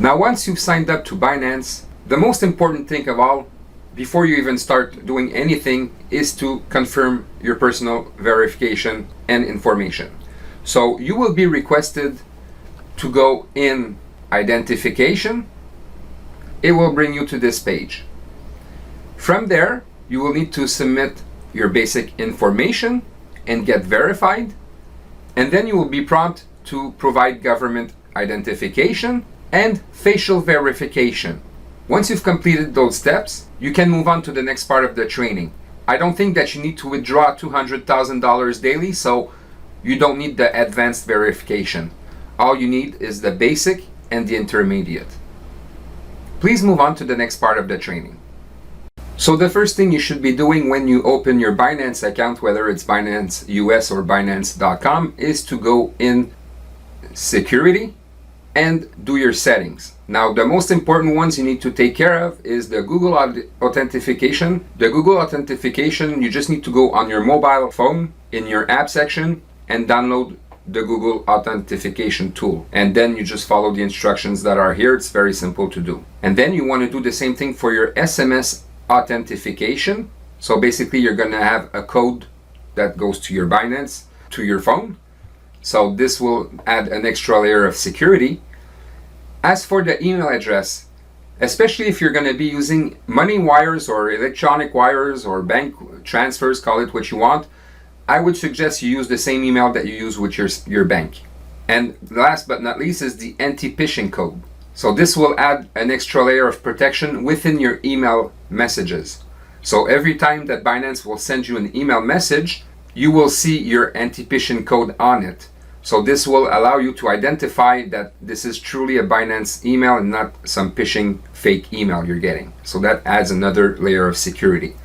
Now, once you've signed up to Binance, the most important thing of all, before you even start doing anything, is to confirm your personal verification and information. So you will be requested to go in identification. It will bring you to this page. From there, you will need to submit your basic information and get verified. And then you will be prompted to provide government identification and facial verification. Once you've completed those steps, you can move on to the next part of the training. I don't think that you need to withdraw $200,000 daily, so you don't need the advanced verification. All you need is the basic and the intermediate. Please move on to the next part of the training. So the first thing you should be doing when you open your Binance account, whether it's Binance US or Binance.com, is to go in security and do your settings. Now, the most important ones you need to take care of is the Google authentication. The Google authentication, you just need to go on your mobile phone in your app section and download the Google authentication tool. And then you just follow the instructions that are here. It's very simple to do. And then you want to do the same thing for your SMS authentication. So basically, you're going to have a code that goes to your Binance, to your phone. So this will add an extra layer of security. As for the email address, especially if you're going to be using money wires or electronic wires or bank transfers, call it what you want, I would suggest you use the same email that you use with your bank. And last but not least is the anti-phishing code. So this will add an extra layer of protection within your email messages. So every time that Binance will send you an email message, you will see your anti-phishing code on it. So this will allow you to identify that this is truly a Binance email and not some phishing fake email you're getting. So that adds another layer of security.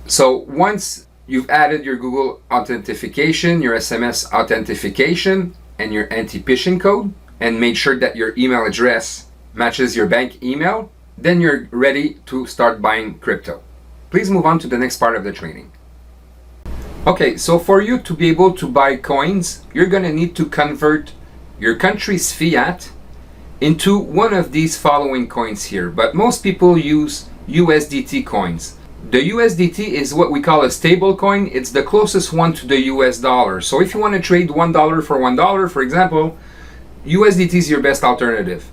So once you've added your Google authentication, your SMS authentication, and your anti-phishing code, and made sure that your email address matches your bank email, then you're ready to start buying crypto. Please move on to the next part of the training. Okay, so for you to be able to buy coins, you're going to need to convert your country's fiat into one of these following coins here. But most people use USDT coins. The USDT is what we call a stable coin. It's the closest one to the US dollar. So if you want to trade $1 for $1, for example, USDT is your best alternative.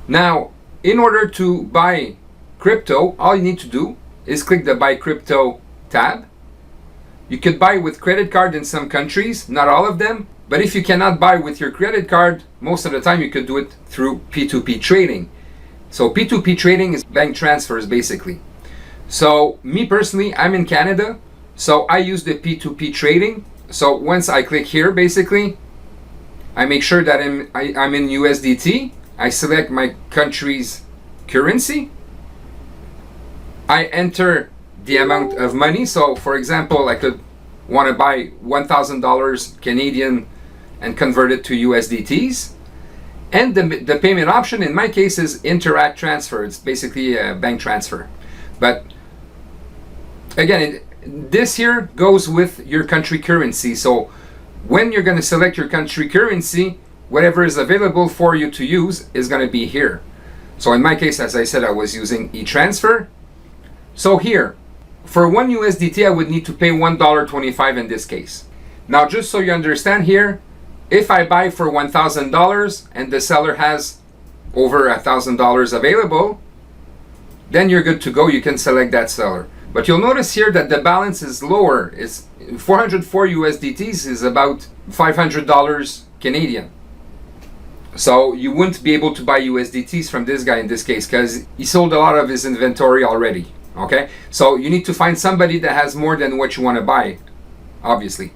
Now, in order to buy crypto, all you need to do is click the Buy Crypto tab. You could buy with credit card in some countries, not all of them. But if you cannot buy with your credit card, most of the time you could do it through P2P trading. So P2P trading is bank transfers basically. So me personally, I'm in Canada, so I use the P2P trading. So once I click here, basically, I make sure that I'm in USDT. I select my country's currency. I enter the amount of money. So for example, I could want to buy $1,000 Canadian and convert it to USDTs. And the payment option in my case is Interact Transfer. It's basically a bank transfer. But again, this here goes with your country currency. So when you're going to select your country currency, whatever is available for you to use is going to be here. So in my case, as I said, I was using e-transfer. So here, for one USDT, I would need to pay $1.25 in this case. Now, just so you understand here, if I buy for $1,000 and the seller has over $1,000 available, then you're good to go. You can select that seller. But you'll notice here that the balance is lower. It's 404 USDTs is about $500 Canadian. So you wouldn't be able to buy USDTs from this guy in this case because he sold a lot of his inventory already. Okay, so you need to find somebody that has more than what you want to buy, obviously.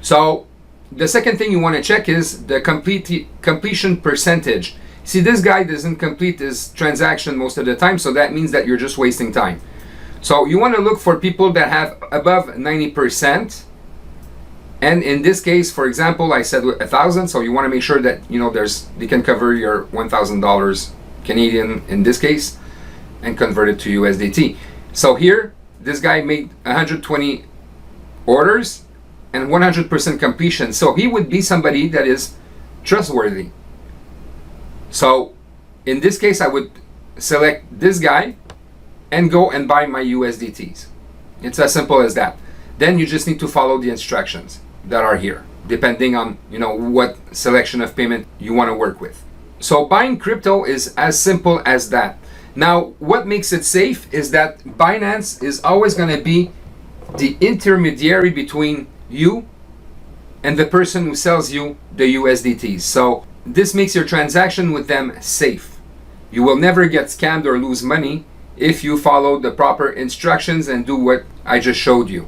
So the second thing you want to check is the completion percentage. See, this guy doesn't complete his transaction most of the time, so that means that you're just wasting time. So you want to look for people that have above 90%. And in this case, for example, I said 1,000, so you want to make sure that they can cover your $1,000 Canadian in this case and convert it to USDT. So here, this guy made 120 orders and 100% completion. So he would be somebody that is trustworthy. So in this case, I would select this guy and go and buy my USDTs. It's as simple as that. Then you just need to follow the instructions that are here, depending on what selection of payment you want to work with. So buying crypto is as simple as that. Now, what makes it safe is that Binance is always going to be the intermediary between you and the person who sells you the USDTs. So this makes your transaction with them safe. You will never get scammed or lose money if you follow the proper instructions and do what I just showed you.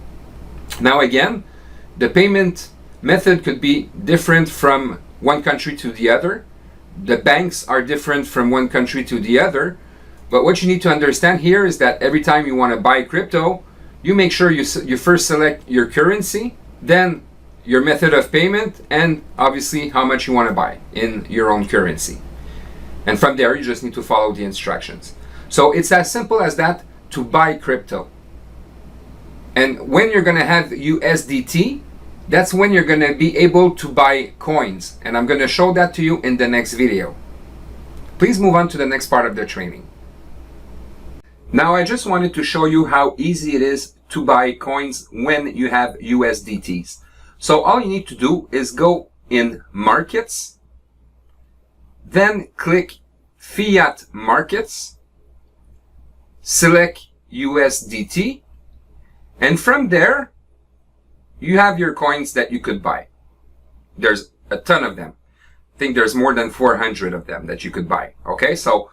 Now again, the payment method could be different from one country to the other. The banks are different from one country to the other. But what you need to understand here is that every time you want to buy crypto, you make sure you first select your currency, then your method of payment, and obviously how much you want to buy in your own currency. And from there, you just need to follow the instructions. So it's as simple as that to buy crypto. And when you're going to have USDT, that's when you're going to be able to buy coins. And I'm going to show that to you in the next video. Please move on to the next part of the training. Now I just wanted to show you how easy it is to buy coins when you have USDTs. So all you need to do is go in Markets, then click Fiat Markets, select USDT, and from there you have your coins that you could buy. There's a ton of them. I think there's more than 400 of them that you could buy. Okay, so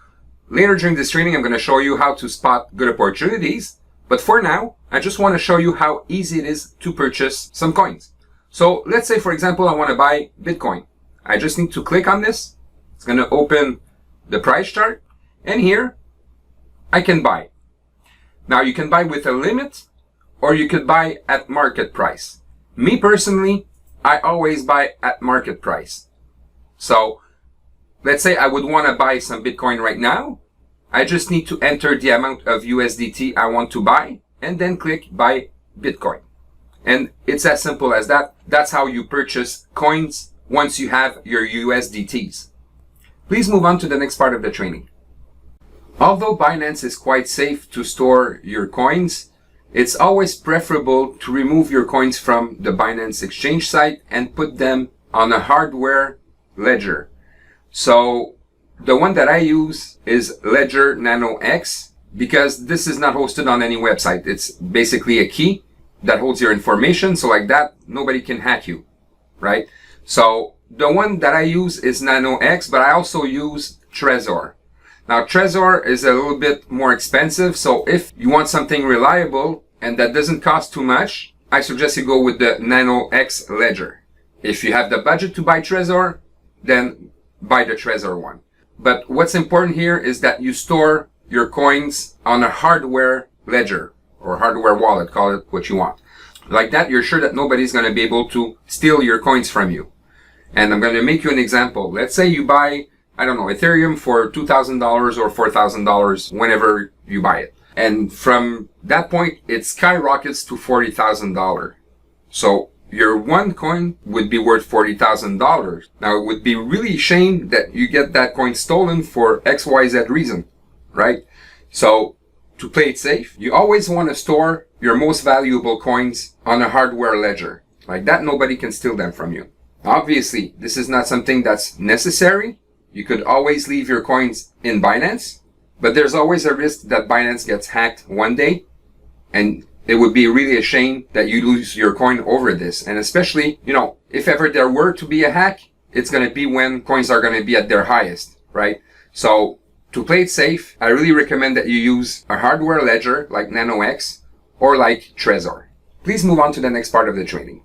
later during this training, I'm going to show you how to spot good opportunities. But for now, I just want to show you how easy it is to purchase some coins. So let's say, for example, I want to buy Bitcoin. I just need to click on this. It's going to open the price chart. And here, I can buy. Now, you can buy with a limit, or you could buy at market price. Me personally, I always buy at market price. So let's say I would want to buy some Bitcoin right now. I just need to enter the amount of USDT I want to buy and then click buy Bitcoin. And it's as simple as that. That's how you purchase coins once you have your USDTs. Please move on to the next part of the training. Although Binance is quite safe to store your coins, it's always preferable to remove your coins from the Binance exchange site and put them on a hardware ledger. So the one that I use is Ledger Nano X because this is not hosted on any website. It's basically a key that holds your information. So like that, nobody can hack you, right? So the one that I use is Nano X, but I also use Trezor. Now Trezor is a little bit more expensive. So if you want something reliable and that doesn't cost too much, I suggest you go with the Nano X Ledger. If you have the budget to buy Trezor, then buy the Trezor one. But what's important here is that you store your coins on a hardware ledger or hardware wallet, call it what you want. Like that, you're sure that nobody's going to be able to steal your coins from you. And I'm going to make you an example. Let's say you buy, Ethereum for $2,000 or $4,000 whenever you buy it. And from that point, it skyrockets to $40,000. So your one coin would be worth $40,000. Now, it would be really a shame that you get that coin stolen for XYZ reason, right? So to play it safe, you always want to store your most valuable coins on a hardware ledger. Like that, nobody can steal them from you. Obviously, this is not something that's necessary. You could always leave your coins in Binance, but there's always a risk that Binance gets hacked one day, and it would be really a shame that you lose your coin over this. And especially, if ever there were to be a hack, it's going to be when coins are going to be at their highest, right? So to play it safe, I really recommend that you use a hardware ledger like Nano X or like Trezor. Please move on to the next part of the training.